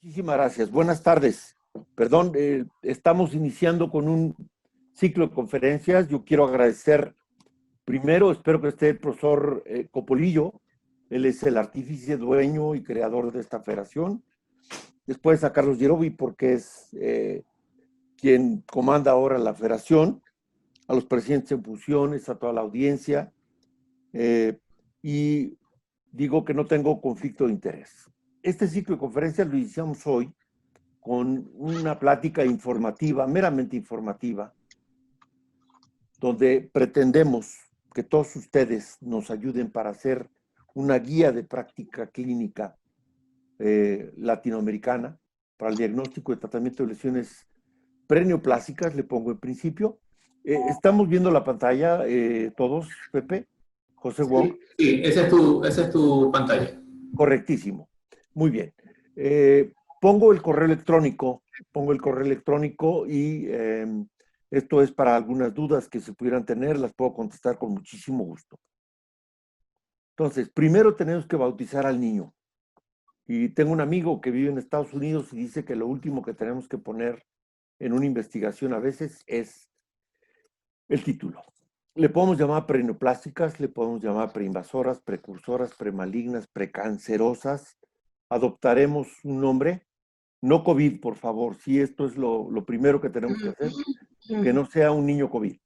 Muchísimas gracias. Buenas tardes. Perdón, estamos iniciando con un ciclo de conferencias. Yo quiero agradecer primero, espero que esté el profesor Copolillo. Él es el artífice, dueño y creador de esta federación. Después a Carlos Yerovi, porque es quien comanda ahora la federación, a los presidentes en funciones, a toda la audiencia. Y digo que no tengo conflicto de interés. Este ciclo de conferencias lo iniciamos hoy con una plática informativa, meramente informativa, donde pretendemos que todos ustedes nos ayuden para hacer una guía de práctica clínica latinoamericana para el diagnóstico y tratamiento de lesiones preneoplásicas, le pongo en principio. Estamos viendo la pantalla todos, Pepe, José Wong. Sí, esa es tu pantalla. Correctísimo. Muy bien. Pongo el correo electrónico y esto es para algunas dudas que se pudieran tener, las puedo contestar con muchísimo gusto. Entonces, primero tenemos que bautizar al niño. Y tengo un amigo que vive en Estados Unidos y dice que lo último que tenemos que poner en una investigación a veces es el título. Le podemos llamar preneoplásticas, le podemos llamar preinvasoras, precursoras, premalignas, precancerosas. Adoptaremos un nombre. No COVID, por favor. Sí, esto es lo primero que tenemos que hacer. Que no sea un niño COVID.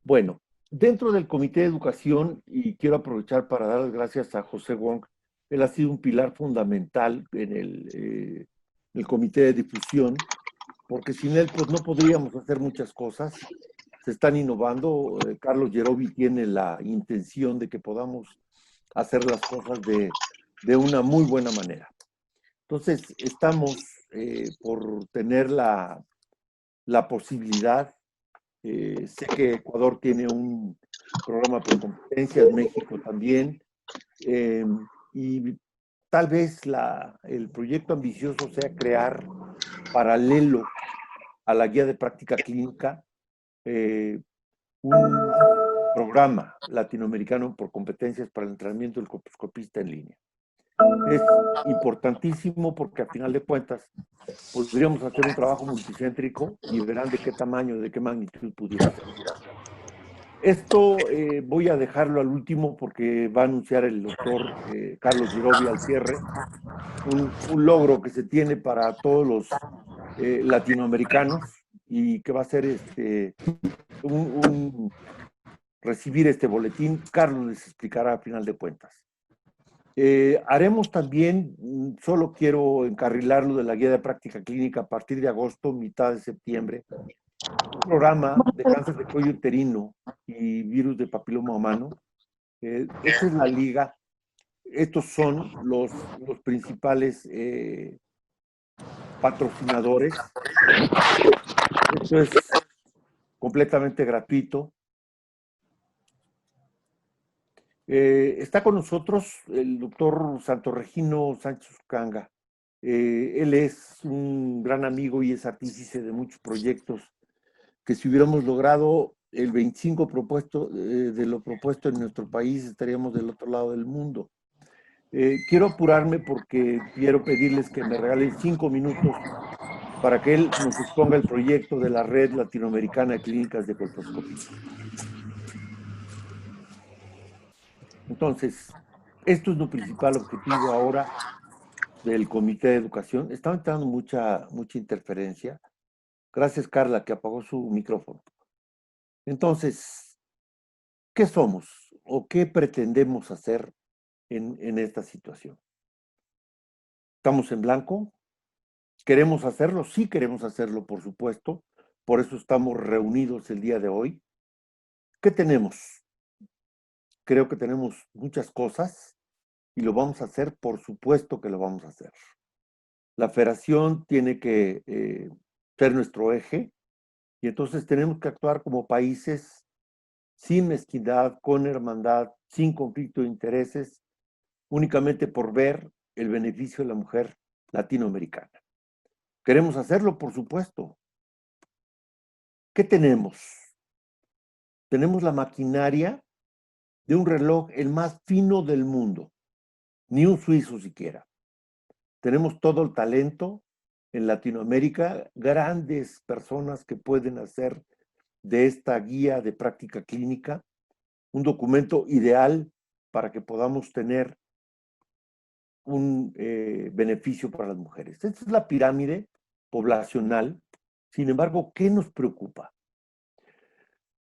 Bueno, dentro del Comité de Educación, y quiero aprovechar para dar las gracias a José Wong, él ha sido un pilar fundamental en el Comité de Difusión, porque sin él pues no podríamos hacer muchas cosas. Se están innovando. Carlos Yerovi tiene la intención de que podamos hacer las cosas de una muy buena manera. Entonces, estamos por tener la posibilidad. Sé que Ecuador tiene un programa por competencias, México también, y tal vez el proyecto ambicioso sea crear paralelo a la guía de práctica clínica un programa latinoamericano por competencias para el entrenamiento del colposcopista en línea. Es importantísimo porque a final de cuentas podríamos hacer un trabajo multicéntrico y verán de qué tamaño, de qué magnitud pudiera ser. Esto voy a dejarlo al último porque va a anunciar el doctor Carlos Yerovi al cierre, un logro que se tiene para todos los latinoamericanos y que va a ser recibir este boletín. Carlos les explicará a final de cuentas. Haremos también, solo quiero encarrilarlo de la guía de práctica clínica a partir de agosto, mitad de septiembre, un programa de cáncer de cuello uterino y virus de papiloma humano. Esta es la liga. Estos son los principales patrocinadores. Esto es completamente gratuito. Está con nosotros el doctor Santo Regino Sánchez Ucanga. Él es un gran amigo y es artífice de muchos proyectos que si hubiéramos logrado el 25 de lo propuesto en nuestro país, estaríamos del otro lado del mundo. Quiero apurarme porque quiero pedirles que me regalen 5 minutos para que él nos exponga el proyecto de la Red Latinoamericana de Clínicas de Colposcopía. Entonces, esto es lo principal objetivo ahora del Comité de Educación. Está entrando mucha interferencia. Gracias, Carla, que apagó su micrófono. Entonces, ¿qué somos o qué pretendemos hacer en esta situación? ¿Estamos en blanco? ¿Queremos hacerlo? Sí queremos hacerlo, por supuesto. Por eso estamos reunidos el día de hoy. ¿Qué tenemos? Creo que tenemos muchas cosas y lo vamos a hacer, por supuesto que lo vamos a hacer. La federación tiene que ser nuestro eje y entonces tenemos que actuar como países sin mezquindad, con hermandad, sin conflicto de intereses, únicamente por ver el beneficio de la mujer latinoamericana. ¿Queremos hacerlo? Por supuesto. ¿Qué tenemos? Tenemos la maquinaria de un reloj el más fino del mundo, ni un suizo siquiera. Tenemos todo el talento en Latinoamérica, grandes personas que pueden hacer de esta guía de práctica clínica un documento ideal para que podamos tener un beneficio para las mujeres. Esta es la pirámide poblacional. Sin embargo, ¿qué nos preocupa?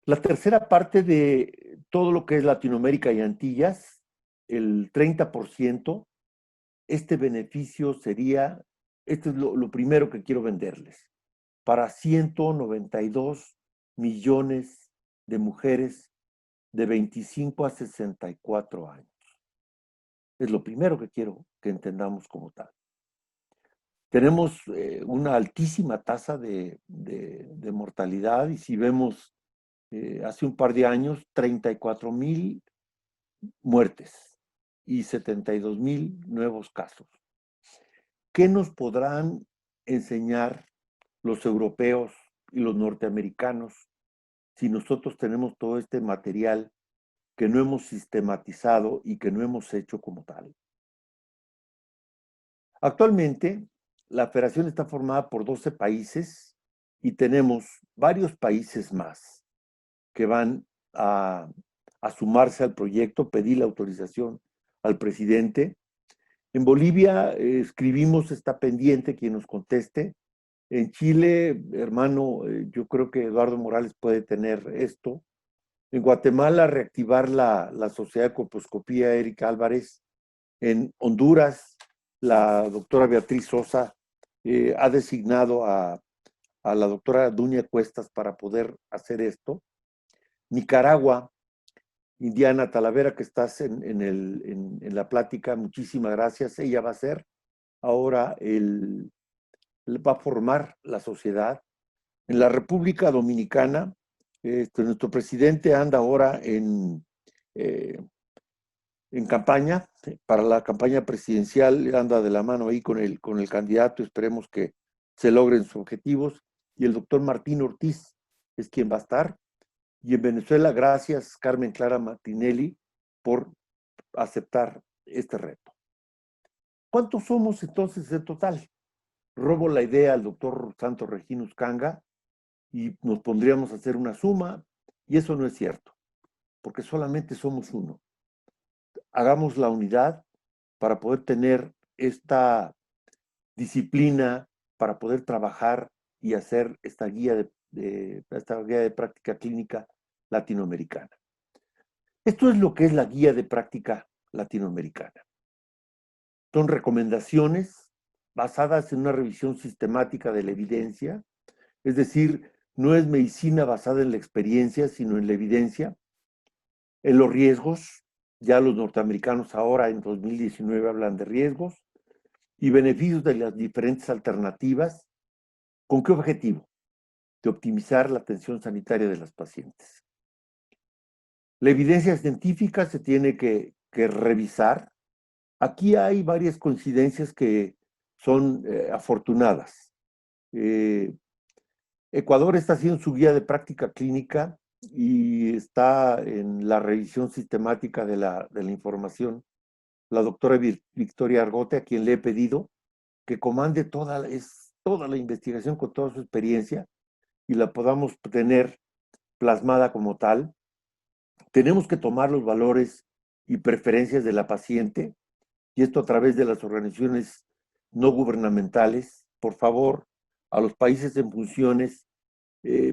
La tercera parte de todo lo que es Latinoamérica y Antillas, el 30%, este beneficio sería, este es lo primero que quiero venderles, para 192 millones de mujeres de 25 a 64 años. Es lo primero que quiero que entendamos como tal. Tenemos una altísima tasa de mortalidad y si vemos hace un par de años 34,000 muertes y 72,000 nuevos casos. ¿Qué nos podrán enseñar los europeos y los norteamericanos si nosotros tenemos todo este material que no hemos sistematizado y que no hemos hecho como tal? Actualmente, la federación está formada por 12 países y tenemos varios países más que van a sumarse al proyecto, pedir la autorización al presidente. En Bolivia escribimos, está pendiente quien nos conteste. En Chile, hermano, yo creo que Eduardo Morales puede tener esto. En Guatemala, reactivar la Sociedad de Colposcopía Erika Álvarez. En Honduras, la doctora Beatriz Sosa ha designado a la doctora Duña Cuestas para poder hacer esto. Nicaragua, Indiana Talavera, que estás en la plática, muchísimas gracias. Ella va a ser ahora va a formar la sociedad. En la República Dominicana, nuestro presidente anda ahora en campaña, para la campaña presidencial, anda de la mano ahí con el candidato, esperemos que se logren sus objetivos, y el doctor Martín Ortiz es quien va a estar. Y en Venezuela, gracias Carmen Clara Martinelli por aceptar este reto. ¿Cuántos somos entonces en total? Robo la idea al doctor Santos Reginus Canga y nos pondríamos a hacer una suma, y eso no es cierto, porque solamente somos uno. Hagamos la unidad para poder tener esta disciplina, para poder trabajar y hacer esta guía de práctica clínica latinoamericana. Esto es lo que es la guía de práctica latinoamericana. Son recomendaciones basadas en una revisión sistemática de la evidencia, es decir, no es medicina basada en la experiencia, sino en la evidencia, en los riesgos. Ya los norteamericanos ahora en 2019 hablan de riesgos y beneficios de las diferentes alternativas. ¿Con qué objetivo? De optimizar la atención sanitaria de las pacientes. La evidencia científica se tiene que revisar. Aquí hay varias coincidencias que son afortunadas. Ecuador está haciendo su guía de práctica clínica y está en la revisión sistemática de la información la doctora Victoria Argote, a quien le he pedido que comande toda la investigación con toda su experiencia y la podamos tener plasmada como tal. Tenemos que tomar los valores y preferencias de la paciente, y esto a través de las organizaciones no gubernamentales. Por favor, a los países en funciones,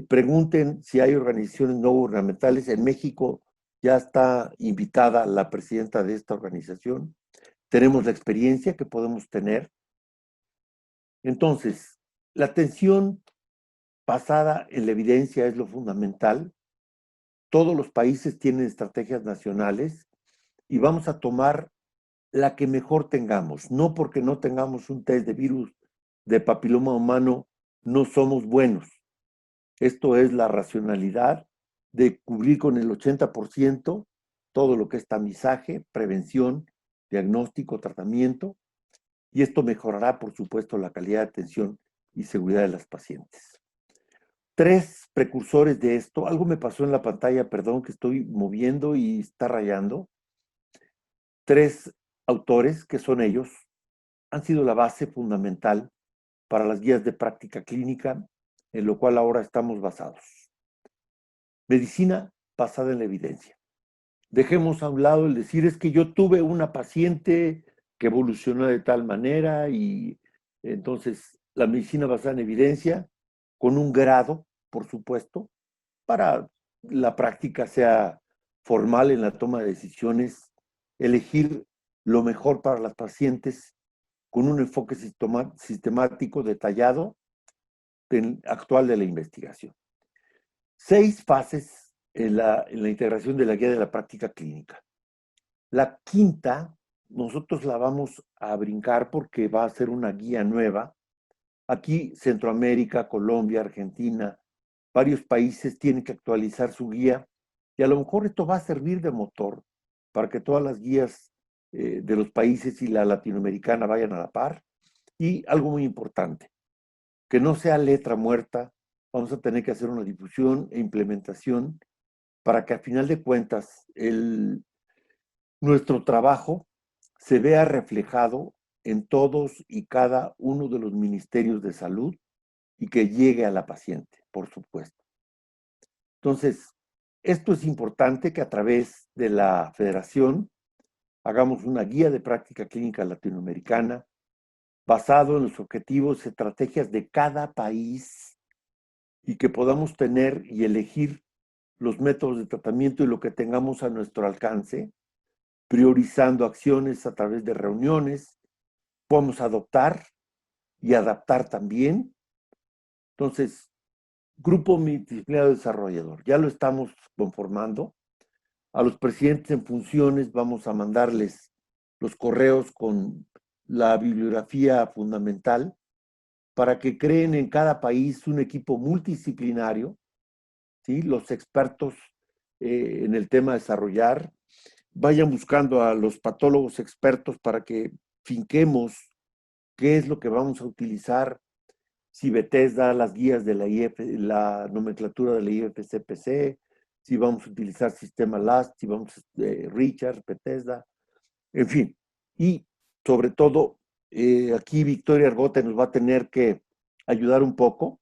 pregunten si hay organizaciones no gubernamentales. En México ya está invitada la presidenta de esta organización. Tenemos la experiencia que podemos tener. Entonces, la atención basada en la evidencia es lo fundamental. Todos los países tienen estrategias nacionales y vamos a tomar la que mejor tengamos. No porque no tengamos un test de virus de papiloma humano, no somos buenos. Esto es la racionalidad de cubrir con el 80% todo lo que es tamizaje, prevención, diagnóstico, tratamiento, y esto mejorará, por supuesto, la calidad de atención y seguridad de las pacientes. 3 precursores de esto. Algo me pasó en la pantalla, perdón, que estoy moviendo y está rayando. 3 autores, que son ellos. han sido la base fundamental para las guías de práctica clínica, en lo cual ahora estamos basados. Medicina basada en la evidencia. Dejemos a un lado el decir, es que yo tuve una paciente que evolucionó de tal manera y entonces la medicina basada en evidencia, con un grado, por supuesto, para la práctica sea formal en la toma de decisiones, elegir lo mejor para las pacientes con un enfoque sistemático, detallado, actual de la investigación. 6 fases en la integración de la guía de la práctica clínica. La quinta, nosotros la vamos a brincar porque va a ser una guía nueva. Aquí, Centroamérica, Colombia, Argentina, varios países tienen que actualizar su guía y a lo mejor esto va a servir de motor para que todas las guías de los países y la latinoamericana vayan a la par. Y algo muy importante, que no sea letra muerta, vamos a tener que hacer una difusión e implementación para que a final de cuentas nuestro trabajo se vea reflejado en todos y cada uno de los ministerios de salud y que llegue a la paciente, por supuesto. Entonces, esto es importante que a través de la federación hagamos una guía de práctica clínica latinoamericana basado en los objetivos y estrategias de cada país y que podamos tener y elegir los métodos de tratamiento y lo que tengamos a nuestro alcance, priorizando acciones a través de reuniones, podemos adoptar y adaptar también. Entonces, grupo multidisciplinario desarrollador, ya lo estamos conformando. A los presidentes en funciones vamos a mandarles los correos con la bibliografía fundamental para que creen en cada país un equipo multidisciplinario, ¿sí? Los expertos en el tema de desarrollar, vayan buscando a los patólogos expertos para que finquemos qué es lo que vamos a utilizar, si Bethesda, las guías de la nomenclatura de la IFCPC, si vamos a utilizar sistema LAST, si vamos a Richard, Bethesda, en fin. Y sobre todo, aquí Victoria Argote nos va a tener que ayudar un poco,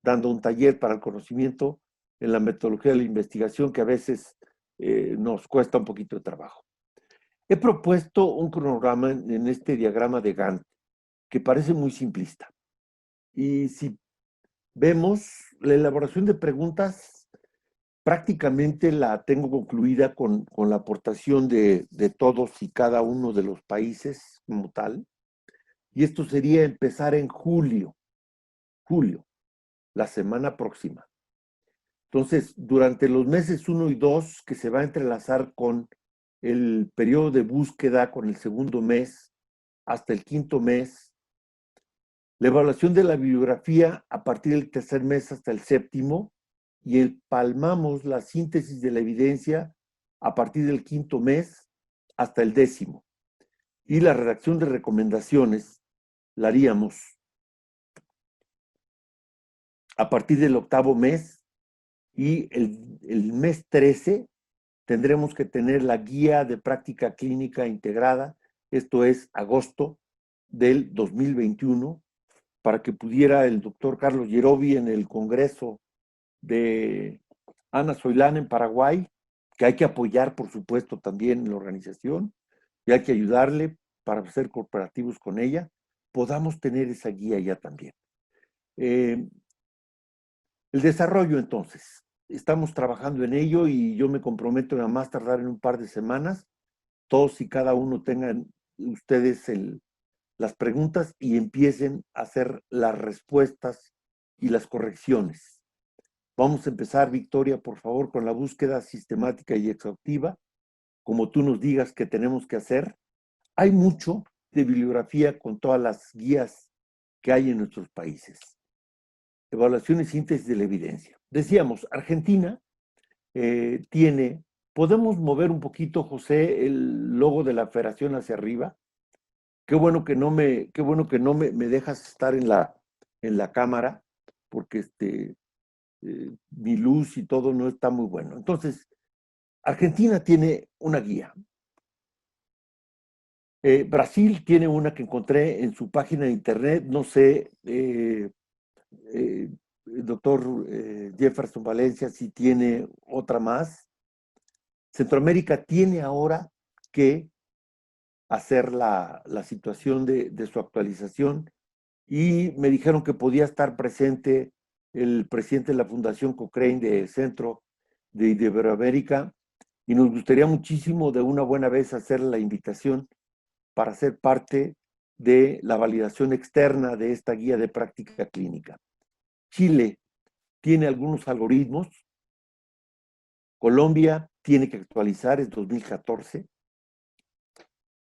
dando un taller para el conocimiento en la metodología de la investigación que a veces nos cuesta un poquito de trabajo. He propuesto un cronograma en este diagrama de Gantt que parece muy simplista. Y si vemos la elaboración de preguntas, prácticamente la tengo concluida con la aportación de todos y cada uno de los países como tal. Y esto sería empezar en julio, la semana próxima. Entonces, durante los meses 1 y 2, que se va a entrelazar con el periodo de búsqueda, con el segundo mes, hasta el quinto mes, la evaluación de la bibliografía a partir del tercer mes hasta el séptimo, y empalmamos la síntesis de la evidencia a partir del quinto mes hasta el décimo. Y la redacción de recomendaciones la haríamos a partir del octavo mes, y el mes 13 tendremos que tener la guía de práctica clínica integrada, esto es agosto del 2021, para que pudiera el doctor Carlos Yerovi en el Congreso de Ana Soilán en Paraguay, que hay que apoyar, por supuesto, también en la organización, y hay que ayudarle para ser cooperativos con ella, podamos tener esa guía ya también. El desarrollo, entonces, estamos trabajando en ello y yo me comprometo a más tardar en un par de semanas, todos y cada uno tengan ustedes las preguntas y empiecen a hacer las respuestas y las correcciones. Vamos a empezar, Victoria, por favor, con la búsqueda sistemática y exhaustiva, como tú nos digas que tenemos que hacer. Hay mucho de bibliografía con todas las guías que hay en nuestros países. Evaluación y síntesis de la evidencia. Decíamos, Argentina podemos mover un poquito, José, el logo de la federación hacia arriba. Qué bueno que no me dejas estar en la cámara, porque mi luz y todo no está muy bueno. Entonces, Argentina tiene una guía. Brasil tiene una que encontré en su página de internet, no sé, el doctor Jefferson Valencia si tiene otra más. Centroamérica tiene ahora que hacer la situación de su actualización y me dijeron que podía estar presente el presidente de la Fundación Cochrane de Centro de Iberoamérica y nos gustaría muchísimo de una buena vez hacer la invitación para ser parte de la validación externa de esta guía de práctica clínica. Chile tiene algunos algoritmos, Colombia tiene que actualizar, es 2014,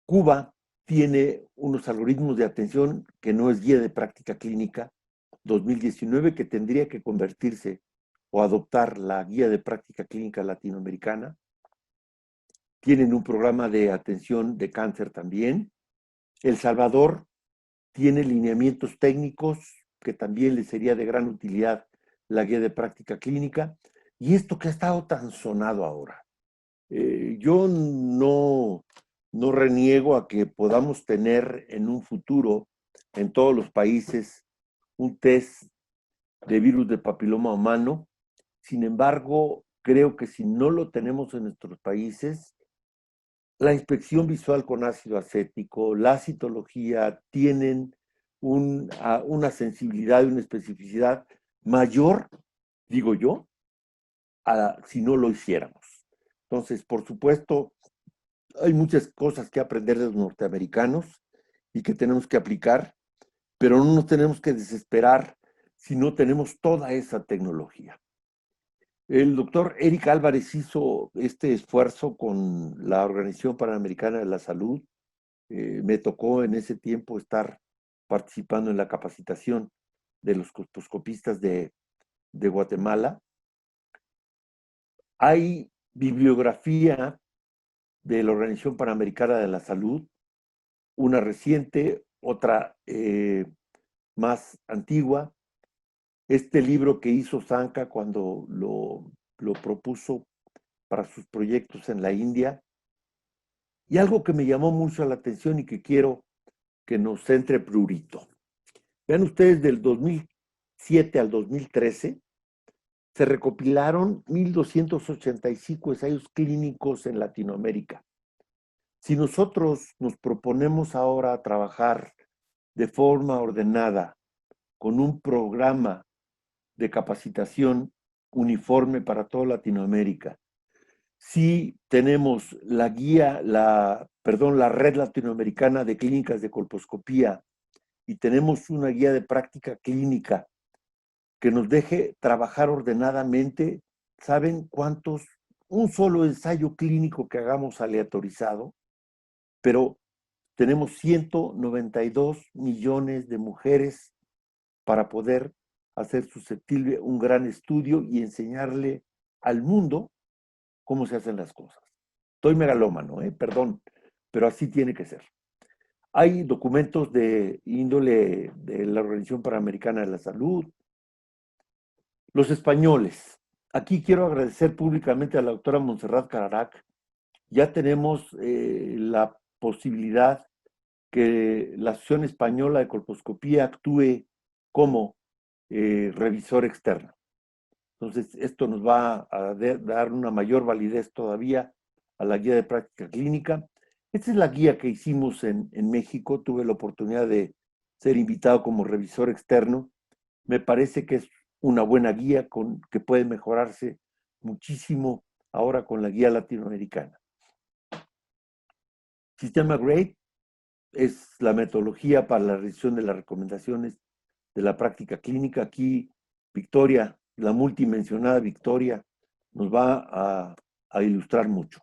Cuba tiene unos algoritmos de atención que no es guía de práctica clínica 2019 que tendría que convertirse o adoptar la guía de práctica clínica latinoamericana. Tienen un programa de atención de cáncer también. El Salvador tiene lineamientos técnicos que también le sería de gran utilidad la guía de práctica clínica. Y esto que ha estado tan sonado ahora. Yo no reniego a que podamos tener en un futuro en todos los países un test de virus de papiloma humano. Sin embargo, creo que si no lo tenemos en nuestros países, la inspección visual con ácido acético, la citología tienen una sensibilidad y una especificidad mayor, digo yo, si no lo hiciéramos. Entonces, por supuesto, hay muchas cosas que aprender de los norteamericanos y que tenemos que aplicar, pero no nos tenemos que desesperar si no tenemos toda esa tecnología. El doctor Eric Álvarez hizo este esfuerzo con la Organización Panamericana de la Salud. Me tocó en ese tiempo estar participando en la capacitación de los colposcopistas de Guatemala. Hay bibliografía de la Organización Panamericana de la Salud, una reciente, otra más antigua. Este libro que hizo Zanca cuando lo propuso para sus proyectos en la India. Y algo que me llamó mucho la atención y que quiero que nos centre prurito. Vean ustedes, del 2007 al 2013, se recopilaron 1,285 ensayos clínicos en Latinoamérica. Si nosotros nos proponemos ahora trabajar de forma ordenada con un programa de capacitación uniforme para toda Latinoamérica, si tenemos la red latinoamericana de clínicas de colposcopía y tenemos una guía de práctica clínica que nos deje trabajar ordenadamente, ¿saben cuántos? Un solo ensayo clínico que hagamos aleatorizado, pero tenemos 192 millones de mujeres para poder hacer susceptible un gran estudio y enseñarle al mundo cómo se hacen las cosas. Estoy megalómano, perdón, pero así tiene que ser. Hay documentos de índole de la Organización Panamericana de la Salud. Los españoles. Aquí quiero agradecer públicamente a la doctora Montserrat Cararac. Ya tenemos la posibilidad que la Asociación Española de Colposcopía actúe como revisor externo. Entonces, esto nos va a dar una mayor validez todavía a la guía de práctica clínica. Esta es la guía que hicimos en México. Tuve la oportunidad de ser invitado como revisor externo. Me parece que es una buena guía que puede mejorarse muchísimo ahora con la guía latinoamericana. Sistema GRADE es la metodología para la revisión de las recomendaciones de la práctica clínica. Aquí, Victoria, la multimensionada Victoria, nos va a ilustrar mucho.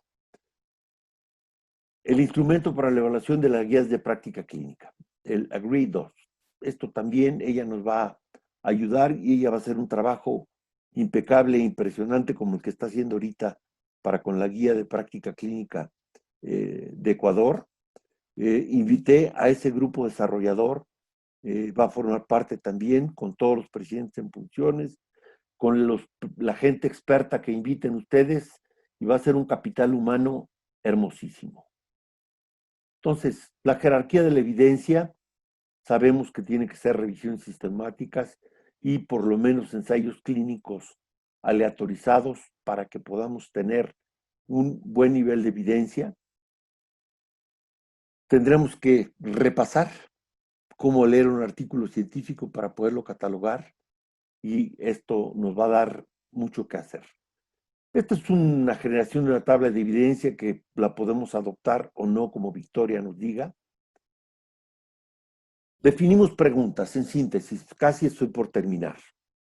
El instrumento para la evaluación de las guías de práctica clínica, el AGREE 2. Esto también ella nos va a ayudar y ella va a hacer un trabajo impecable e impresionante como el que está haciendo ahorita para con la guía de práctica clínica de Ecuador. Invité a ese grupo desarrollador, va a formar parte también con todos los presidentes en funciones, con la gente experta que inviten ustedes y va a ser un capital humano hermosísimo. Entonces, la jerarquía de la evidencia, sabemos que tiene que ser revisiones sistemáticas y por lo menos ensayos clínicos aleatorizados para que podamos tener un buen nivel de evidencia. Tendremos que repasar cómo leer un artículo científico para poderlo catalogar y esto nos va a dar mucho que hacer. Esta es una generación de una tabla de evidencia que la podemos adoptar o no como Victoria nos diga. Definimos preguntas, en síntesis, casi estoy por terminar.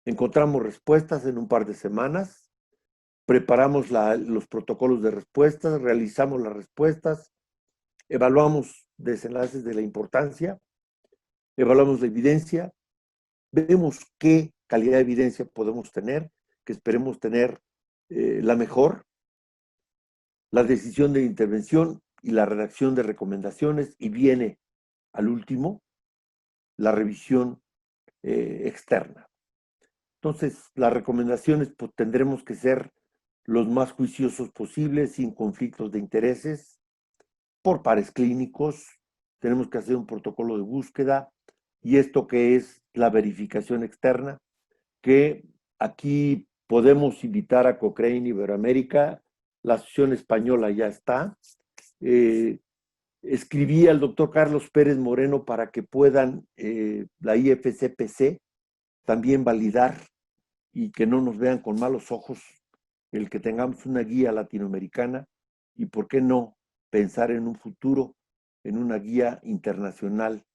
Encontramos respuestas en un par de semanas, preparamos los protocolos de respuestas, realizamos las respuestas, evaluamos desenlaces de la importancia, evaluamos la evidencia, vemos qué calidad de evidencia podemos tener, que esperemos tener la mejor, la decisión de intervención y la redacción de recomendaciones, y viene al último la revisión externa. Entonces, las recomendaciones pues, tendremos que ser los más juiciosos posibles, sin conflictos de intereses, por pares clínicos, tenemos que hacer un protocolo de búsqueda, y esto que es la verificación externa, que aquí podemos invitar a Cochrane Iberoamérica, la asociación española ya está. Escribí al doctor Carlos Pérez Moreno para que puedan la IFCPC también validar y que no nos vean con malos ojos el que tengamos una guía latinoamericana y por qué no pensar en un futuro en una guía internacional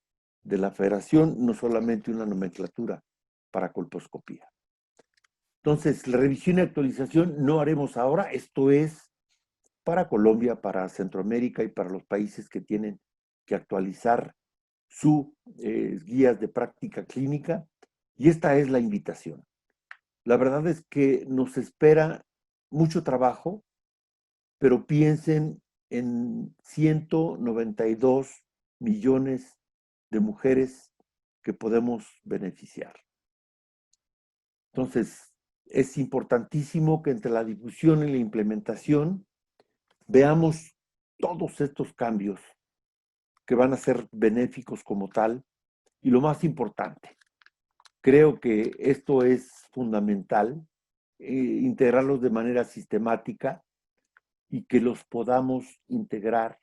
de la federación, no solamente una nomenclatura para colposcopía. Entonces, la revisión y actualización no haremos ahora, esto es para Colombia, para Centroamérica y para los países que tienen que actualizar sus guías de práctica clínica, y esta es la invitación. La verdad es que nos espera mucho trabajo, pero piensen en 192 millones de mujeres que podemos beneficiar. Entonces, es importantísimo que entre la difusión y la implementación veamos todos estos cambios que van a ser benéficos como tal. Y lo más importante, creo que esto es fundamental, integrarlos de manera sistemática y que los podamos integrar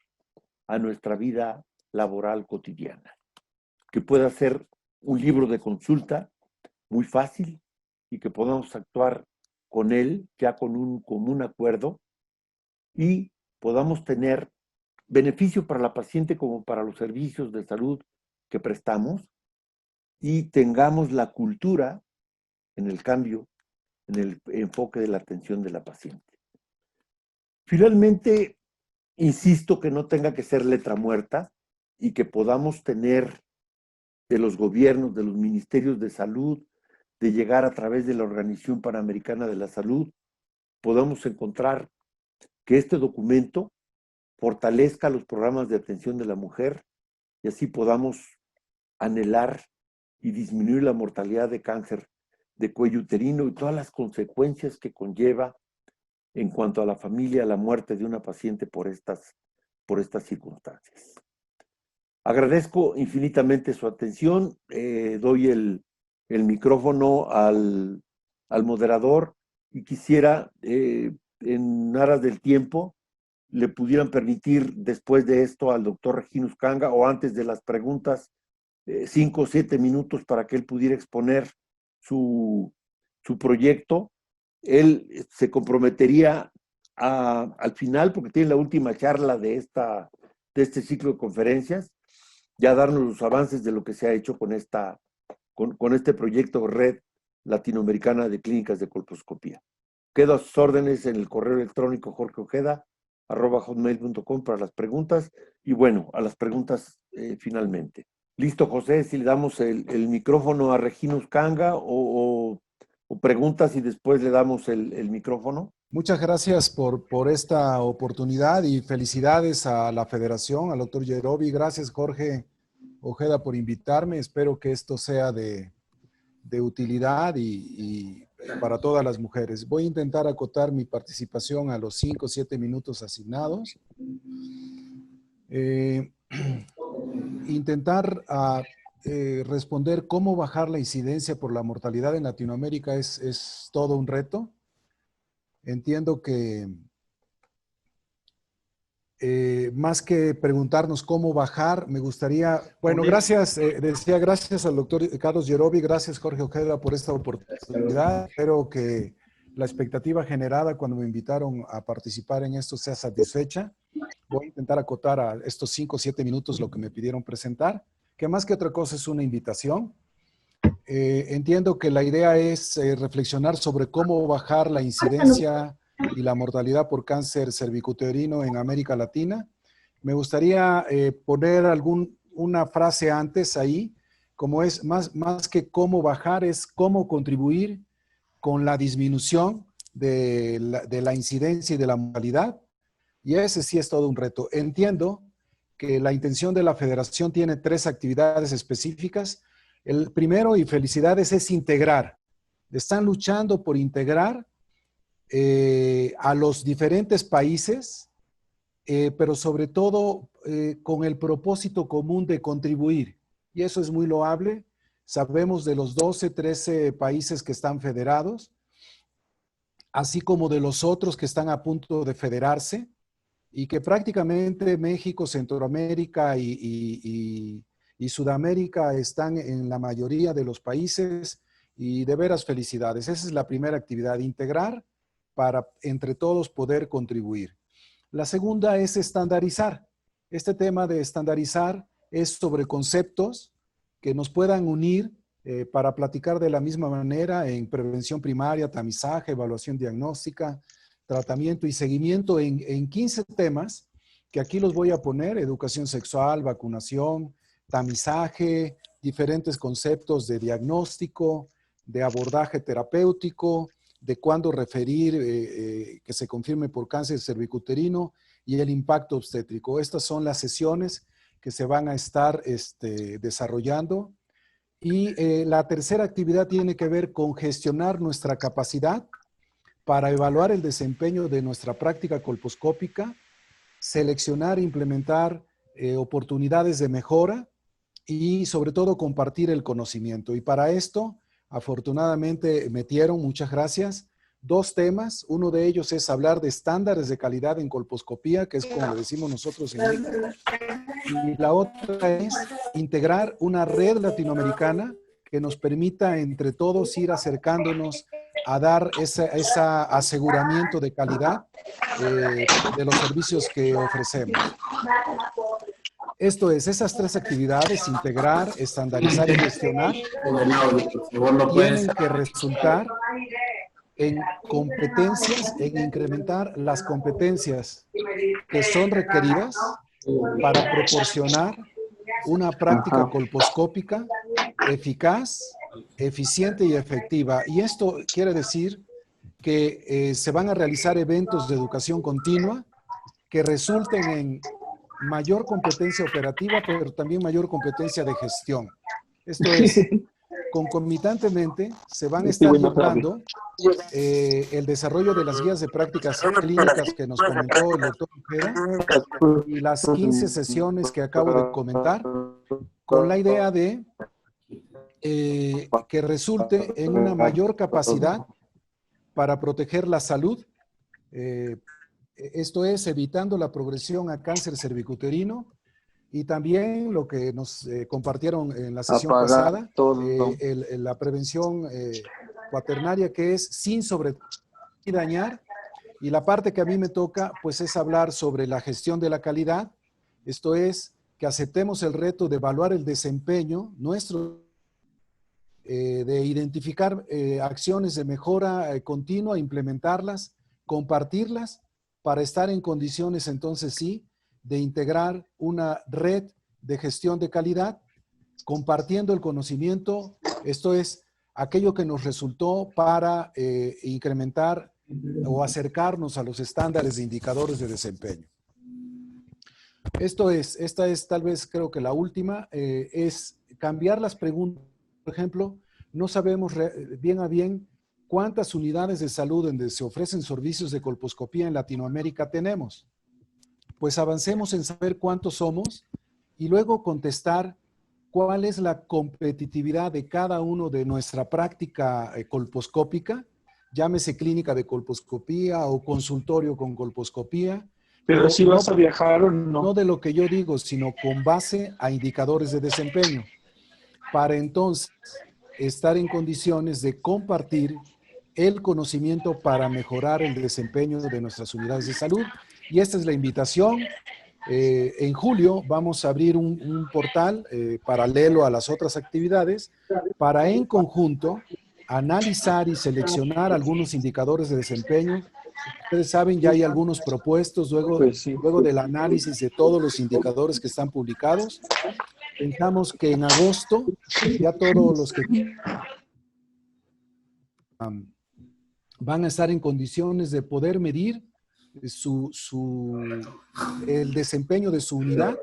a nuestra vida laboral cotidiana. Que pueda ser un libro de consulta muy fácil y que podamos actuar con él ya con un común acuerdo y podamos tener beneficio para la paciente como para los servicios de salud que prestamos, y tengamos la cultura en el cambio, en el enfoque de la atención de la paciente. Finalmente, insisto que no tenga que ser letra muerta y que podamos tener de los gobiernos, de los ministerios de salud, de llegar a través de la Organización Panamericana de la Salud, podamos encontrar que este documento fortalezca los programas de atención de la mujer y así podamos anhelar y disminuir la mortalidad de cáncer de cuello uterino y todas las consecuencias que conlleva en cuanto a la familia, la muerte de una paciente por estas circunstancias. Agradezco infinitamente su atención, doy el micrófono al moderador y quisiera, en aras del tiempo, le pudieran permitir después de esto al doctor Regino Uscanga, o antes de las preguntas, 5 o 7 minutos para que él pudiera exponer su proyecto. Él se comprometería al final, porque tiene la última charla de este ciclo de conferencias, ya darnos los avances de lo que se ha hecho con este proyecto Red Latinoamericana de Clínicas de Colposcopía. Quedo a sus órdenes en el correo electrónico jorgeojeda@hotmail.com para las preguntas, y bueno, a las preguntas finalmente. Listo, José, si le damos el micrófono a Regino Uscanga o preguntas y después le damos el micrófono. Muchas gracias por esta oportunidad y felicidades a la Federación, al doctor Yerobi. Gracias, Jorge Ojeda, por invitarme. Espero que esto sea de utilidad y para todas las mujeres. Voy a intentar acotar mi participación a los 5 o 7 minutos asignados. intentar responder cómo bajar la incidencia por la mortalidad en Latinoamérica es todo un reto. Entiendo que más que preguntarnos cómo bajar, me gustaría, bueno, gracias, decía gracias al doctor Carlos Yerovi, gracias Jorge Ojeda por esta oportunidad. Espero que la expectativa generada cuando me invitaron a participar en esto sea satisfecha. Voy a intentar acotar a estos 5 o 7 minutos lo que me pidieron presentar, que más que otra cosa es una invitación. Entiendo que la idea es reflexionar sobre cómo bajar la incidencia y la mortalidad por cáncer cervicuterino en América Latina. Me gustaría poner una frase antes ahí, como es más que cómo bajar, es cómo contribuir con la disminución de la incidencia y de la mortalidad. Y ese sí es todo un reto. Entiendo que la intención de la federación tiene 3 actividades específicas. El primero, y felicidades, es integrar. Están luchando por integrar a los diferentes países, pero sobre todo con el propósito común de contribuir. Y eso es muy loable. Sabemos de los 12, 13 países que están federados, así como de los otros que están a punto de federarse, y que prácticamente México, Centroamérica y Sudamérica están en la mayoría de los países, y de veras felicidades. Esa es la primera actividad, integrar para entre todos poder contribuir. La segunda es estandarizar. Este tema de estandarizar es sobre conceptos que nos puedan unir para platicar de la misma manera en prevención primaria, tamizaje, evaluación diagnóstica, tratamiento y seguimiento en 15 temas, que aquí los voy a poner: educación sexual, vacunación, tamizaje, diferentes conceptos de diagnóstico, de abordaje terapéutico, de cuándo referir que se confirme por cáncer cervicuterino y el impacto obstétrico. Estas son las sesiones que se van a estar desarrollando. Y la tercera actividad tiene que ver con gestionar nuestra capacidad para evaluar el desempeño de nuestra práctica colposcópica, seleccionar e implementar oportunidades de mejora y sobre todo compartir el conocimiento. Y para esto, afortunadamente metieron, muchas gracias, 2 temas. Uno de ellos es hablar de estándares de calidad en colposcopía, que es como le decimos nosotros en México. Y la otra es integrar una red latinoamericana que nos permita entre todos ir acercándonos a dar ese aseguramiento de calidad de los servicios que ofrecemos. Esto es, esas 3 actividades, integrar, estandarizar y gestionar, tienen que resultar en competencias, en incrementar las competencias que son requeridas para proporcionar una práctica colposcópica eficaz, eficiente y efectiva. Y esto quiere decir que se van a realizar eventos de educación continua que resulten en mayor competencia operativa, pero también mayor competencia de gestión. Esto es, concomitantemente se van a estar llevando el desarrollo de las guías de prácticas clínicas que nos comentó el doctor Ojeda y las 15 sesiones que acabo de comentar, con la idea de que resulte en una mayor capacidad para proteger la salud. Esto es, evitando la progresión a cáncer cervicuterino, y también lo que nos compartieron en la sesión pasada, la prevención cuaternaria, que es sin dañar. Y la parte que a mí me toca, pues, es hablar sobre la gestión de la calidad. Esto es, que aceptemos el reto de evaluar el desempeño nuestro, de identificar acciones de mejora continua, implementarlas, compartirlas, para estar en condiciones, entonces sí, de integrar una red de gestión de calidad, compartiendo el conocimiento. Esto es, aquello que nos resultó para incrementar o acercarnos a los estándares de indicadores de desempeño. Esta es tal vez, creo que la última, es cambiar las preguntas. Por ejemplo, no sabemos bien a bien cuántas unidades de salud donde se ofrecen servicios de colposcopía en Latinoamérica tenemos. Pues avancemos en saber cuántos somos y luego contestar cuál es la competitividad de cada uno de nuestra práctica colposcópica, llámese clínica de colposcopía o consultorio con colposcopía, Pero si vas a viajar o no no. de lo que yo digo, sino con base a indicadores de desempeño, para entonces estar en condiciones de compartir el conocimiento para mejorar el desempeño de nuestras unidades de salud. Y esta es la invitación. En julio vamos a abrir un portal paralelo a las otras actividades para en conjunto analizar y seleccionar algunos indicadores de desempeño. Ustedes saben, ya hay algunos propuestos luego del análisis de todos los indicadores que están publicados. Pensamos que en agosto ya todos los que van a estar en condiciones de poder medir el desempeño de su unidad,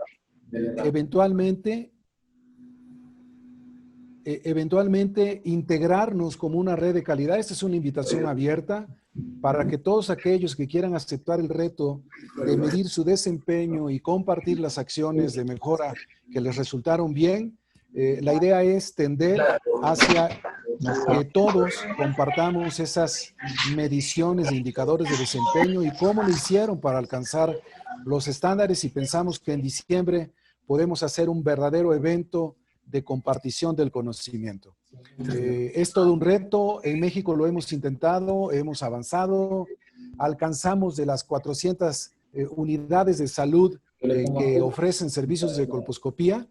eventualmente integrarnos como una red de calidad. Esta es una invitación abierta para que todos aquellos que quieran aceptar el reto de medir su desempeño y compartir las acciones de mejora que les resultaron bien, la idea es tender hacia que todos compartamos esas mediciones de indicadores de desempeño y cómo lo hicieron para alcanzar los estándares, y pensamos que en diciembre podemos hacer un verdadero evento de compartición del conocimiento. Es todo un reto. En México lo hemos intentado, hemos avanzado, alcanzamos de las 400 unidades de salud que ofrecen servicios de colposcopía.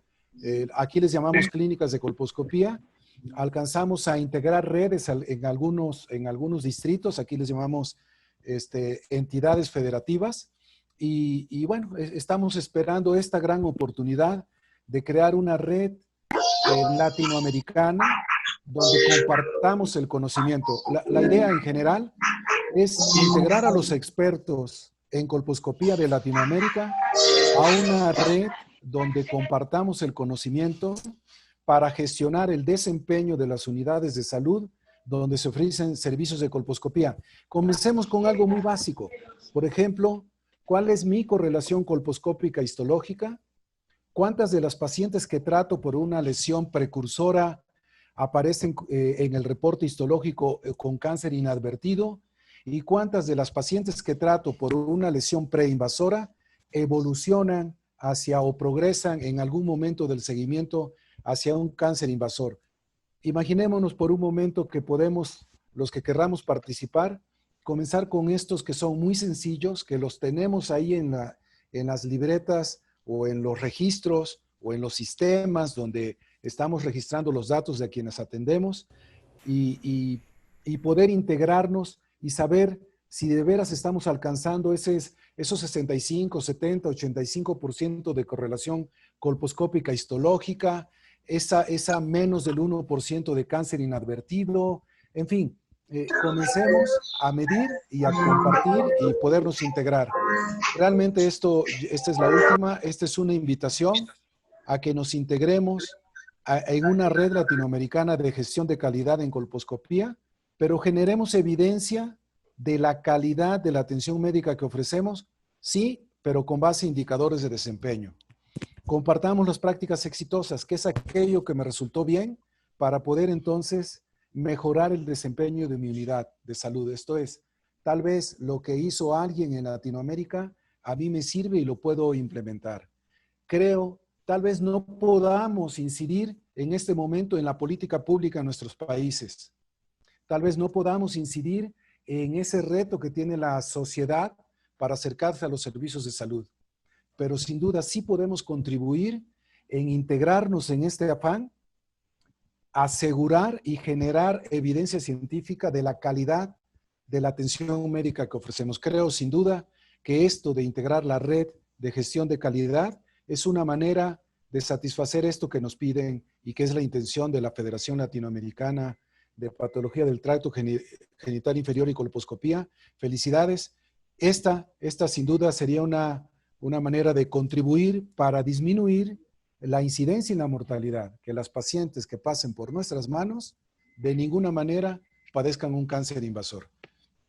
Aquí les llamamos clínicas de colposcopía. Alcanzamos a integrar redes en algunos distritos, aquí les llamamos entidades federativas, y bueno, estamos esperando esta gran oportunidad de crear una red latinoamericana donde compartamos el conocimiento. La idea en general es integrar a los expertos en colposcopía de Latinoamérica a una red donde compartamos el conocimiento para gestionar el desempeño de las unidades de salud donde se ofrecen servicios de colposcopía. Comencemos con algo muy básico. Por ejemplo, ¿cuál es mi correlación colposcópica histológica? ¿Cuántas de las pacientes que trato por una lesión precursora aparecen en el reporte histológico con cáncer inadvertido? ¿Y cuántas de las pacientes que trato por una lesión preinvasora evolucionan hacia o progresan en algún momento del seguimiento hacia un cáncer invasor? Imaginémonos por un momento que podemos, los que querramos participar, comenzar con estos que son muy sencillos, que los tenemos ahí en las libretas o en los registros o en los sistemas donde estamos registrando los datos de quienes atendemos, y poder integrarnos y saber si de veras estamos alcanzando esos 65, 70, 85% de correlación colposcópica histológica, esa menos del 1% de cáncer inadvertido. En fin, comencemos a medir y a compartir y podernos integrar. Realmente esta es la última. Esta es una invitación a que nos integremos en una red latinoamericana de gestión de calidad en colposcopía, pero generemos evidencia de la calidad de la atención médica que ofrecemos, sí, pero con base a indicadores de desempeño. Compartamos las prácticas exitosas, que es aquello que me resultó bien, para poder entonces mejorar el desempeño de mi unidad de salud. Esto es, tal vez lo que hizo alguien en Latinoamérica a mí me sirve y lo puedo implementar. Creo, tal vez no podamos incidir en este momento en la política pública en nuestros países. Tal vez no podamos incidir en ese reto que tiene la sociedad para acercarse a los servicios de salud. Pero sin duda sí podemos contribuir en integrarnos en este afán, asegurar y generar evidencia científica de la calidad de la atención médica que ofrecemos. Creo sin duda que esto de integrar la red de gestión de calidad es una manera de satisfacer esto que nos piden y que es la intención de la Federación Latinoamericana de Patología del Tracto Genital Inferior y Colposcopía. Felicidades. Esta sin duda sería una manera de contribuir para disminuir la incidencia y la mortalidad, que las pacientes que pasen por nuestras manos de ninguna manera padezcan un cáncer invasor.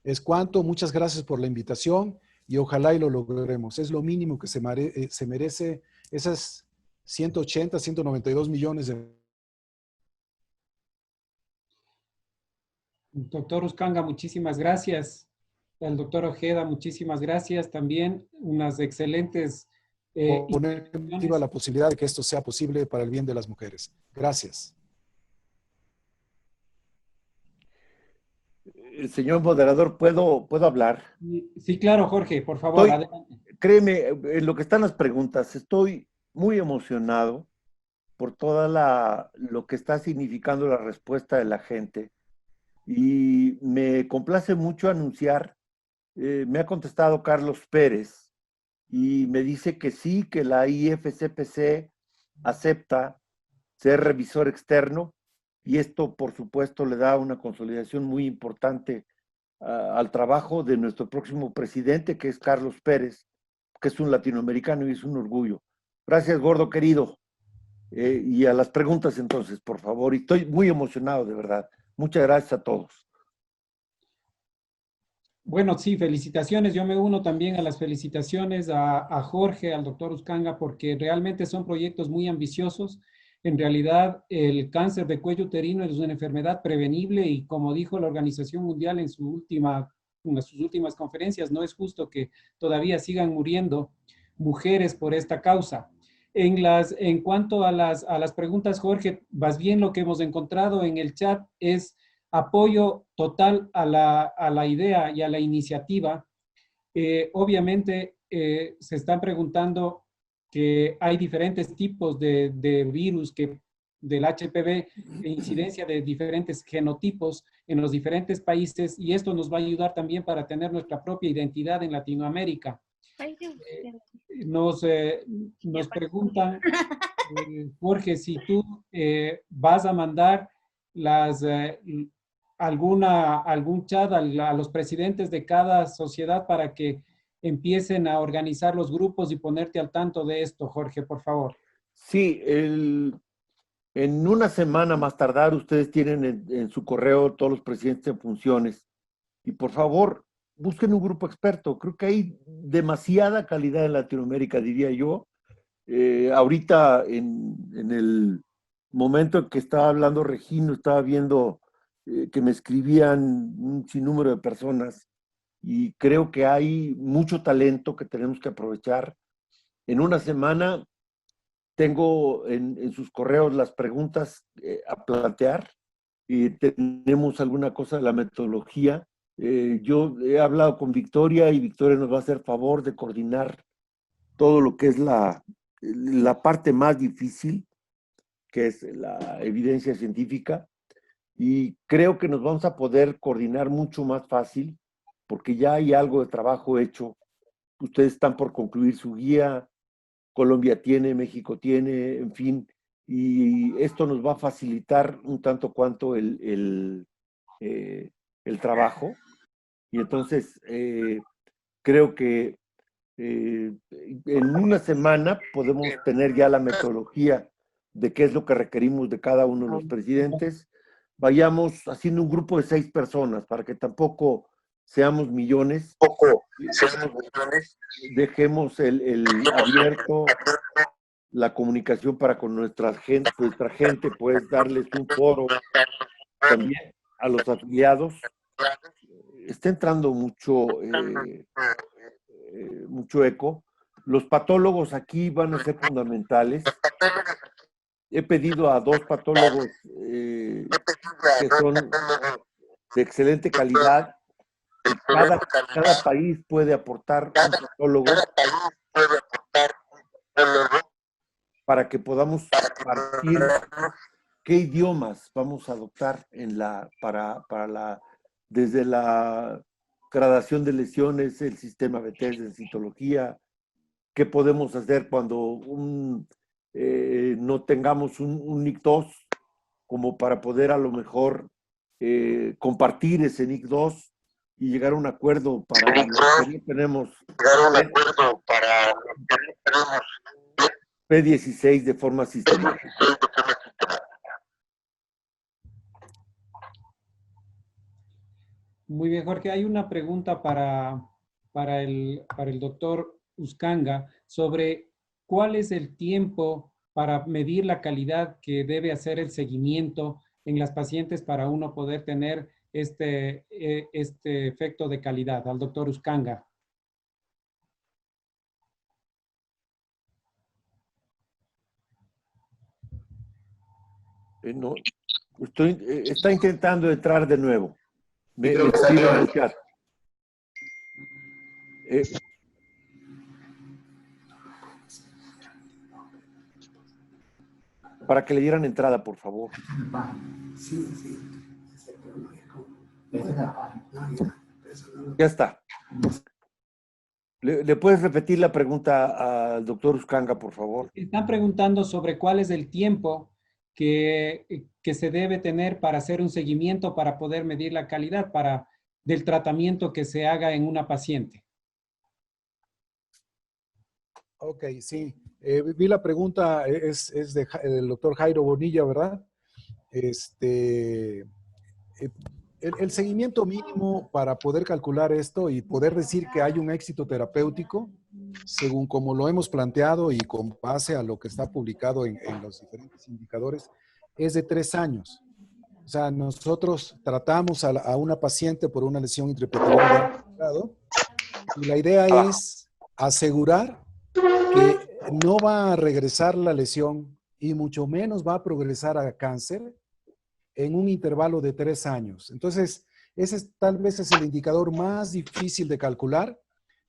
Es cuanto. Muchas gracias por la invitación y ojalá y lo logremos. Es lo mínimo que se merece 180, 192 millones de... Doctor Uscanga, muchísimas gracias. Al doctor Ojeda, muchísimas gracias. También unas excelentes poner viva la posibilidad de que esto sea posible para el bien de las mujeres. Gracias. Señor moderador, ¿puedo hablar? Sí, claro, Jorge, por favor, adelante. Créeme, en lo que están las preguntas, estoy muy emocionado por lo que está significando la respuesta de la gente. Y me complace mucho anunciar, me ha contestado Carlos Pérez y me dice que sí, que la IFCPC acepta ser revisor externo y esto, por supuesto, le da una consolidación muy importante al trabajo de nuestro próximo presidente, que es Carlos Pérez, que es un latinoamericano y es un orgullo. Gracias, gordo querido. Y a las preguntas entonces, por favor. Y estoy muy emocionado, de verdad. Muchas gracias a todos. Bueno, sí, felicitaciones. Yo me uno también a las felicitaciones a Jorge, al doctor Uscanga, porque realmente son proyectos muy ambiciosos. En realidad, el cáncer de cuello uterino es una enfermedad prevenible y como dijo la Organización Mundial en una de sus últimas conferencias, no es justo que todavía sigan muriendo mujeres por esta causa. En cuanto a las preguntas, Jorge, más bien lo que hemos encontrado en el chat es apoyo total a la idea y a la iniciativa. Obviamente se están preguntando que hay diferentes tipos de virus del HPV, incidencia de diferentes genotipos en los diferentes países y esto nos va a ayudar también para tener nuestra propia identidad en Latinoamérica. Nos preguntan, Jorge, si tú vas a mandar algún chat a los presidentes de cada sociedad para que empiecen a organizar los grupos y ponerte al tanto de esto, Jorge, por favor. Sí, en una semana más tardar ustedes tienen en su correo todos los presidentes en funciones y por favor busquen un grupo experto. Creo que hay demasiada calidad en Latinoamérica, diría yo. Ahorita en el momento en que estaba hablando Regino, estaba viendo que me escribían un sinnúmero de personas y creo que hay mucho talento que tenemos que aprovechar. En una semana tengo en sus correos las preguntas a plantear y tenemos alguna cosa de la metodología. Yo he hablado con Victoria y Victoria nos va a hacer favor de coordinar todo lo que es la parte más difícil, que es la evidencia científica, y creo que nos vamos a poder coordinar mucho más fácil, porque ya hay algo de trabajo hecho. Ustedes están por concluir su guía, Colombia tiene, México tiene, en fin, y esto nos va a facilitar un tanto cuanto el trabajo. Y entonces creo que en una semana podemos tener ya la metodología de qué es lo que requerimos de cada uno de los presidentes. Vayamos haciendo un grupo de 6 personas para que tampoco seamos millones. Dejemos el abierto la comunicación para con nuestra gente, pues darles un foro también a los afiliados. Está entrando mucho eco. Los patólogos aquí van a ser fundamentales. He pedido a 2 patólogos que son de excelente calidad. Cada país puede aportar un patólogo para que podamos partir qué idiomas vamos a adoptar desde la gradación de lesiones, el sistema BTS de citología, qué podemos hacer cuando no tengamos un NIC2, como para poder a lo mejor compartir ese NIC2 y llegar a un acuerdo para que no tenemos P16 de forma sistemática. Muy bien, Jorge. Hay una pregunta para el doctor Uscanga sobre cuál es el tiempo para medir la calidad que debe hacer el seguimiento en las pacientes para uno poder tener este efecto de calidad? Al doctor Uscanga. No, está intentando entrar de nuevo. Me Creo que escribe en salió. el chat. Para que le dieran entrada, por favor. Ya está. ¿Le puedes repetir la pregunta al doctor Uscanga, por favor? Están preguntando sobre cuál es el tiempo que se debe tener para hacer un seguimiento para poder medir la calidad del tratamiento que se haga en una paciente. Ok, sí. Vi la pregunta, es del doctor Jairo Bonilla, ¿verdad? El seguimiento mínimo para poder calcular esto y poder decir que hay un éxito terapéutico, según como lo hemos planteado y con base a lo que está publicado en los diferentes indicadores, es de 3 años. O sea, nosotros tratamos a una paciente por una lesión intraepitelial y la idea es asegurar que no va a regresar la lesión y mucho menos va a progresar a cáncer en un intervalo de 3 años. Entonces, ese tal vez es el indicador más difícil de calcular,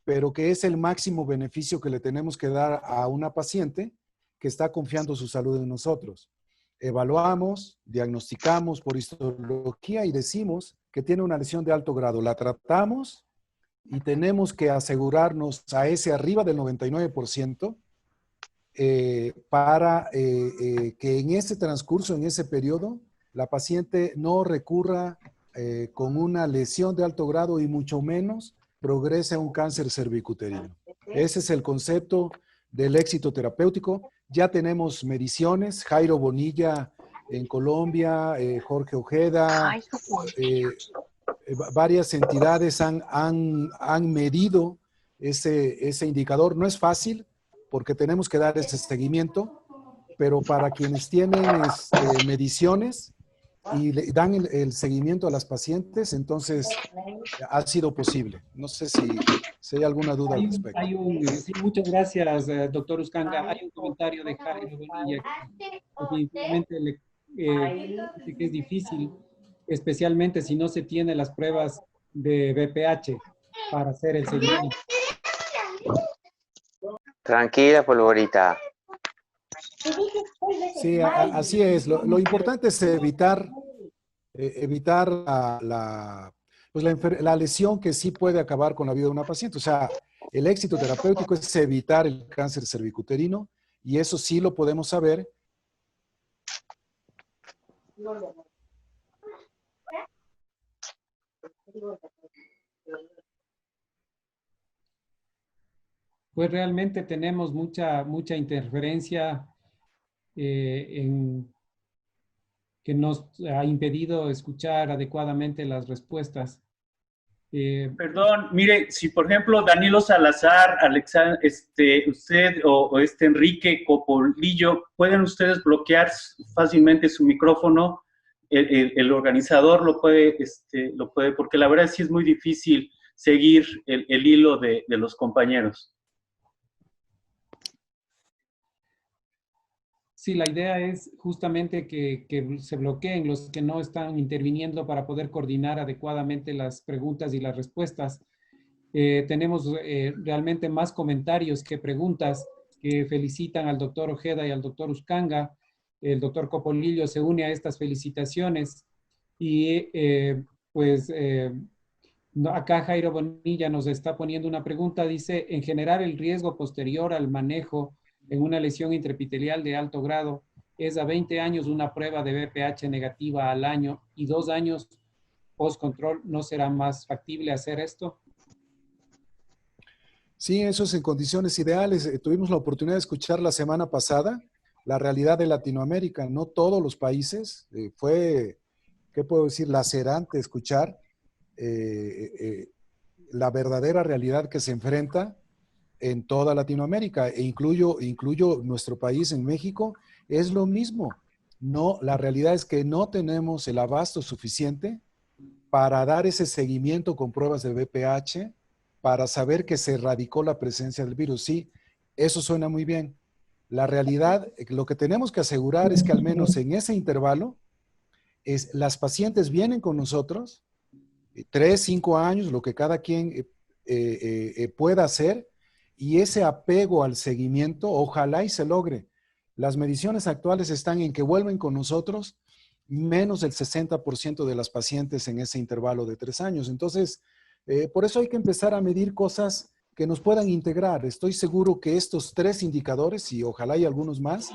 pero que es el máximo beneficio que le tenemos que dar a una paciente que está confiando su salud en nosotros. Evaluamos, diagnosticamos por histología y decimos que tiene una lesión de alto grado. La tratamos y tenemos que asegurarnos a ese arriba del 99% para que en ese transcurso, en ese periodo, la paciente no recurra con una lesión de alto grado y mucho menos progrese a un cáncer cervicuterino. Ese es el concepto del éxito terapéutico. Ya tenemos mediciones, Jairo Bonilla en Colombia, Jorge Ojeda, varias entidades han medido ese indicador. No es fácil porque tenemos que dar ese seguimiento, pero para quienes tienen mediciones y le dan el seguimiento a las pacientes, entonces ha sido posible. No sé si hay alguna duda al respecto. Sí, muchas gracias, doctor Uscanga. Hay un comentario de Jairo Bonilla que definitivamente dice que es difícil, especialmente si no se tiene las pruebas de BPH para hacer el seguimiento. Tranquila, Polvorita. Sí, así es. Lo importante es evitar la lesión que sí puede acabar con la vida de una paciente. O sea, el éxito terapéutico es evitar el cáncer cervicuterino y eso sí lo podemos saber. Pues realmente tenemos mucha interferencia que nos ha impedido escuchar adecuadamente las respuestas. Perdón, mire, si por ejemplo Danilo Salazar, usted o Enrique Copolillo, ¿pueden ustedes bloquear fácilmente su micrófono? El organizador lo puede, porque la verdad sí es muy difícil seguir el hilo de los compañeros. Sí, la idea es justamente que se bloqueen los que no están interviniendo para poder coordinar adecuadamente las preguntas y las respuestas. Tenemos realmente más comentarios que preguntas que felicitan al doctor Ojeda y al doctor Uscanga. El doctor Copolillo se une a estas felicitaciones y acá Jairo Bonilla nos está poniendo una pregunta. Dice, en general el riesgo posterior al manejo en una lesión intraepitelial de alto grado es a 20 años una prueba de BPH negativa al año y 2 años post-control. ¿No será más factible hacer esto? Sí, eso es en condiciones ideales. Tuvimos la oportunidad de escuchar la semana pasada la realidad de Latinoamérica. No todos los países. Fue, ¿qué puedo decir? Lacerante escuchar la verdadera realidad que se enfrenta en toda Latinoamérica, e incluyo nuestro país en México, es lo mismo. No, la realidad es que no tenemos el abasto suficiente para dar ese seguimiento con pruebas de VPH, para saber que se erradicó la presencia del virus. Sí, eso suena muy bien. La realidad, lo que tenemos que asegurar es que al menos en ese intervalo, las pacientes vienen con nosotros, 3, 5 años, lo que cada quien pueda hacer, y ese apego al seguimiento, ojalá y se logre. Las mediciones actuales están en que vuelven con nosotros menos del 60% de las pacientes en ese intervalo de 3 años. Entonces, por eso hay que empezar a medir cosas que nos puedan integrar. Estoy seguro que estos 3 indicadores, y ojalá y algunos más,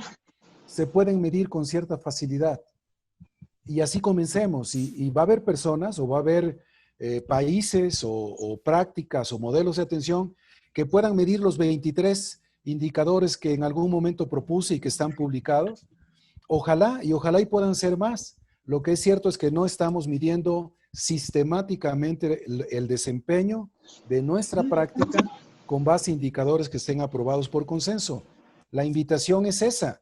se pueden medir con cierta facilidad. Y así comencemos. Y va a haber personas o va a haber países o prácticas o modelos de atención que puedan medir los 23 indicadores que en algún momento propuse y que están publicados. Ojalá y puedan ser más. Lo que es cierto es que no estamos midiendo sistemáticamente el desempeño de nuestra práctica con base a indicadores que estén aprobados por consenso. La invitación es esa.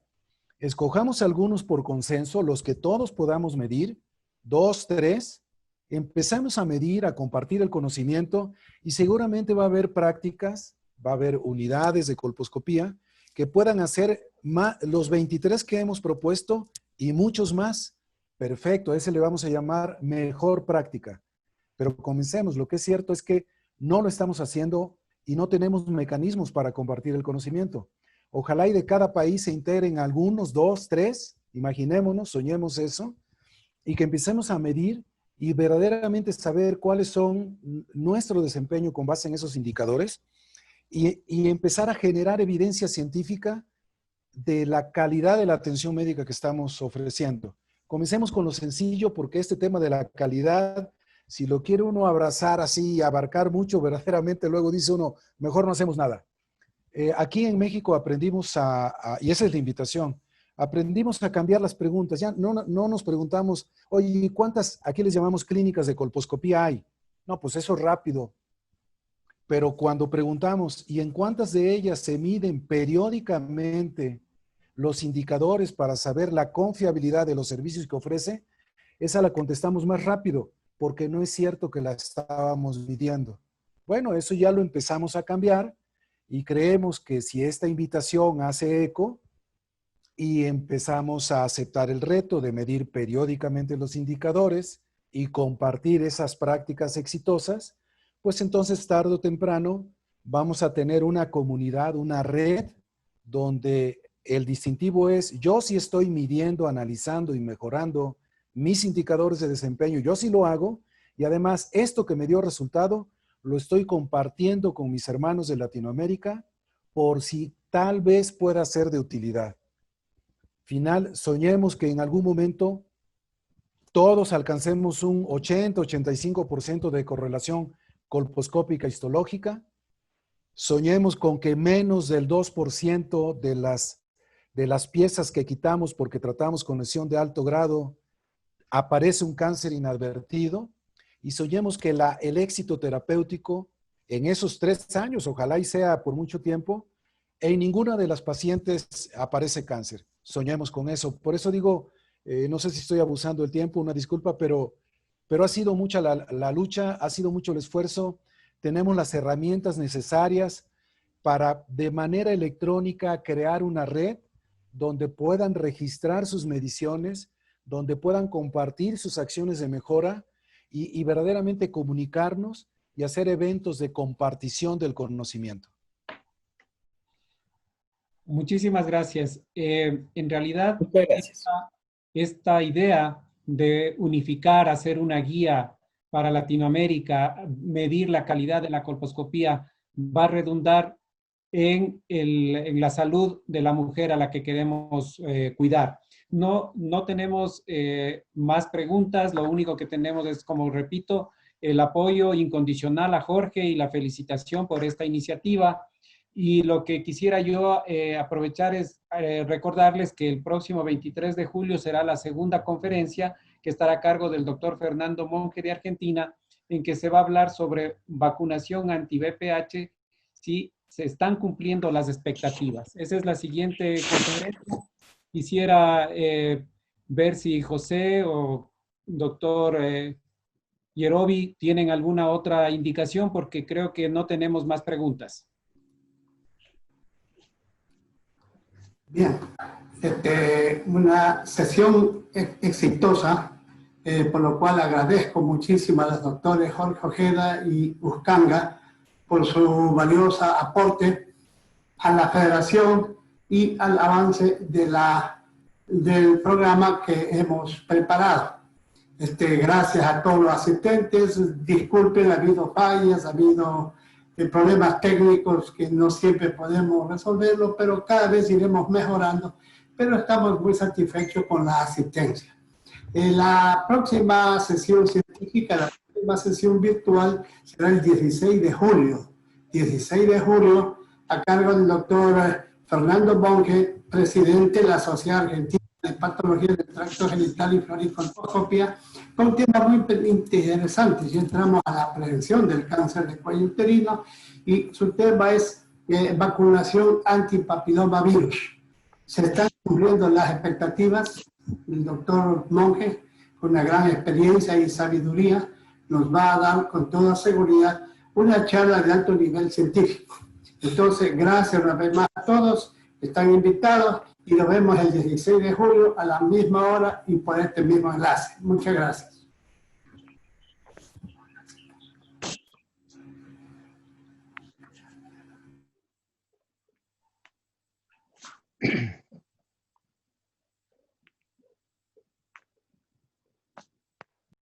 Escojamos algunos por consenso, los que todos podamos medir, 2, 3, empezamos a medir, a compartir el conocimiento y seguramente va a haber prácticas, va a haber unidades de colposcopía que puedan hacer los 23 que hemos propuesto y muchos más. Perfecto, a ese le vamos a llamar mejor práctica. Pero comencemos, lo que es cierto es que no lo estamos haciendo y no tenemos mecanismos para compartir el conocimiento. Ojalá y de cada país se integren algunos, 2, 3, imaginémonos, soñemos eso, y que empecemos a medir y verdaderamente saber cuáles son nuestro desempeño con base en esos indicadores y empezar a generar evidencia científica de la calidad de la atención médica que estamos ofreciendo. Comencemos con lo sencillo porque este tema de la calidad, si lo quiere uno abrazar así y abarcar mucho, verdaderamente luego dice uno, mejor no hacemos nada. Aquí en México aprendimos y esa es la invitación, aprendimos a cambiar las preguntas. Ya no nos preguntamos, oye, ¿cuántas, aquí les llamamos clínicas de colposcopía hay? No, pues eso es rápido. Pero cuando preguntamos, ¿y en cuántas de ellas se miden periódicamente los indicadores para saber la confiabilidad de los servicios que ofrece? Esa la contestamos más rápido, porque no es cierto que la estábamos midiendo. Bueno, eso ya lo empezamos a cambiar y creemos que si esta invitación hace eco y empezamos a aceptar el reto de medir periódicamente los indicadores y compartir esas prácticas exitosas, pues entonces tarde o temprano vamos a tener una comunidad, una red donde el distintivo es yo sí estoy midiendo, analizando y mejorando mis indicadores de desempeño, yo sí lo hago y además esto que me dio resultado lo estoy compartiendo con mis hermanos de Latinoamérica por si tal vez pueda ser de utilidad. Final, soñemos que en algún momento todos alcancemos un 80-85% de correlación colposcópica histológica. Soñemos con que menos del 2% de las piezas que quitamos porque tratamos con lesión de alto grado aparece un cáncer inadvertido. Y soñemos que el éxito terapéutico en esos 3 años, ojalá y sea por mucho tiempo, en ninguna de las pacientes aparece cáncer. Soñemos con eso. Por eso digo, no sé si estoy abusando del tiempo, una disculpa, pero ha sido mucha la lucha, ha sido mucho el esfuerzo. Tenemos las herramientas necesarias para de manera electrónica crear una red donde puedan registrar sus mediciones, donde puedan compartir sus acciones de mejora y verdaderamente comunicarnos y hacer eventos de compartición del conocimiento. Muchísimas gracias. En realidad, Muchas gracias. esta idea de unificar, hacer una guía para Latinoamérica, medir la calidad de la colposcopía, va a redundar en la salud de la mujer a la que queremos cuidar. No tenemos más preguntas, lo único que tenemos es, como repito, el apoyo incondicional a Jorge y la felicitación por esta iniciativa. Y lo que quisiera yo aprovechar es recordarles que el próximo 23 de julio será la segunda conferencia que estará a cargo del doctor Fernando Monge de Argentina, en que se va a hablar sobre vacunación anti-VPH, ¿sí? se están cumpliendo las expectativas. Esa es la siguiente conferencia. Quisiera ver si José o doctor Yerovi tienen alguna otra indicación, porque creo que no tenemos más preguntas. Bien, una sesión exitosa, por lo cual agradezco muchísimo a los doctores Jorge Ojeda y Uscanga por su valioso aporte a la federación y al avance del programa que hemos preparado. Gracias a todos los asistentes. Disculpen, ha habido fallas, ha habido problemas técnicos que no siempre podemos resolverlo, pero cada vez iremos mejorando. Pero estamos muy satisfechos con la asistencia. La próxima sesión científica, la próxima sesión virtual será el 16 de julio. 16 de julio, a cargo del doctor Fernando Bonge, presidente de la Sociedad Argentina de Patología del Tracto Genital y Floricolposcopia, con un tema muy interesante. Ya entramos a la prevención del cáncer de cuello uterino y su tema es vacunación antipapilomavirus. Se están cumpliendo las expectativas. El doctor Monge, con una gran experiencia y sabiduría, nos va a dar con toda seguridad una charla de alto nivel científico. Entonces, gracias una vez más a todos, están invitados y nos vemos el 16 de julio a la misma hora y por este mismo enlace. Muchas gracias.